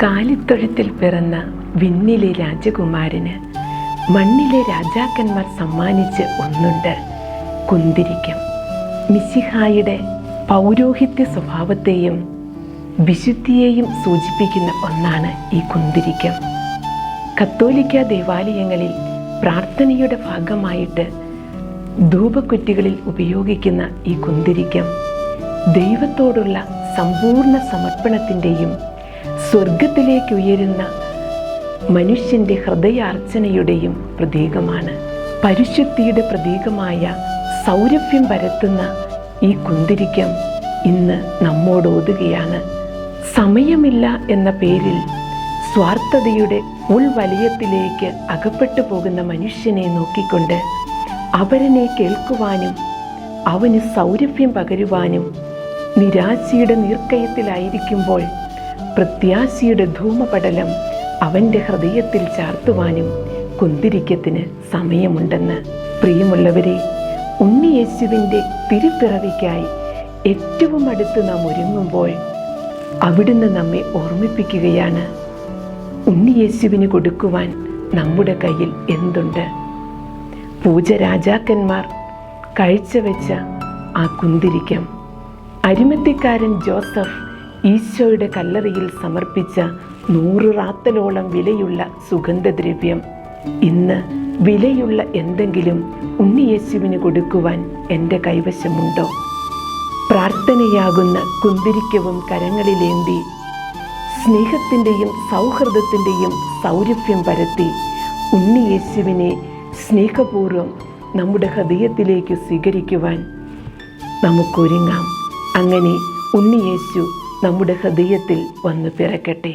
കാലിത്തൊഴുത്തിൽ പിറന്ന വിണ്ണിലെ രാജകുമാരന് മണ്ണിലെ രാജാക്കന്മാർ സമ്മാനിച്ച് ഒന്നുണ്ട്: കുന്തിരിക്കം. മിശിഹായുടെ പൗരോഹിത്യ സ്വഭാവത്തെയും വിശുദ്ധിയെയും സൂചിപ്പിക്കുന്ന ഒന്നാണ് ഈ കുന്തിരിക്കം. കത്തോലിക്ക ദേവാലയങ്ങളിൽ പ്രാർത്ഥനയുടെ ഭാഗമായിട്ട് ധൂപക്കുറ്റികളിൽ ഉപയോഗിക്കുന്ന ഈ കുന്തിരിക്കം ദൈവത്തോടുള്ള സമ്പൂർണ്ണ സമർപ്പണത്തിൻ്റെയും സ്വർഗത്തിലേക്ക് ഉയരുന്ന മനുഷ്യൻ്റെ ഹൃദയാർച്ചനയുടെയും പ്രതീകമാണ്. പരിശുദ്ധിയുടെ പ്രതീകമായ സൗരഭ്യം പരത്തുന്ന ഈ കുന്തിരിക്കം ഇന്ന് നമ്മോടോതുകയാണ്. സമയമില്ല എന്ന പേരിൽ സ്വാർത്ഥതയുടെ ഉൾവലയത്തിലേക്ക് അകപ്പെട്ടു പോകുന്ന മനുഷ്യനെ നോക്കിക്കൊണ്ട് അവരനെ കേൾക്കുവാനും അവന് സൗരഭ്യം പകരുവാനും, നിരാശയുടെ നീർക്കയത്തിലായിരിക്കുമ്പോൾ പ്രത്യാശയുടെ ധൂമപടലം അവൻ്റെ ഹൃദയത്തിൽ ചാർത്തുവാനും കുന്തിരിക്കത്തിന് സമയമുണ്ടെന്ന്. പ്രിയമുള്ളവരെ, ഉണ്ണിയേശുവിൻ്റെ തിരുപ്പിറവിക്കായി ഏറ്റവും അടുത്ത് നാം ഒരുങ്ങുമ്പോൾ അവിടുന്ന് നമ്മെ ഓർമ്മിപ്പിക്കുകയാണ്: ഉണ്ണിയേശുവിന് കൊടുക്കുവാൻ നമ്മുടെ കയ്യിൽ എന്തുണ്ട്? പൂജരാജാക്കന്മാർ കാഴ്ചവെച്ച ആ കുന്തിരിക്കം, അരിമത്തിക്കാരൻ ജോസഫ് ഈശോയുടെ കല്ലറയിൽ സമർപ്പിച്ച 100 റാത്തലോളം വിലയുള്ള സുഗന്ധദ്രവ്യം. ഇന്ന് വിലയുള്ള എന്തെങ്കിലും ഉണ്ണിയേശുവിന് കൊടുക്കുവാൻ എൻ്റെ കൈവശമുണ്ടോ? പ്രാർത്ഥനയാകുന്ന കുന്തിരിക്കവും കരങ്ങളിലേന്തി സ്നേഹത്തിൻ്റെയും സൗഹൃദത്തിൻ്റെയും സൗരഭ്യം പരത്തി ഉണ്ണിയേശുവിനെ സ്നേഹപൂർവ്വം നമ്മുടെ ഹൃദയത്തിലേക്ക് സ്വീകരിക്കുവാൻ നമുക്കൊരുങ്ങാം. അങ്ങനെ ഉണ്ണിയേശു നമ്മുടെ ഹൃദയത്തിൽ വന്ന് പിറക്കട്ടെ.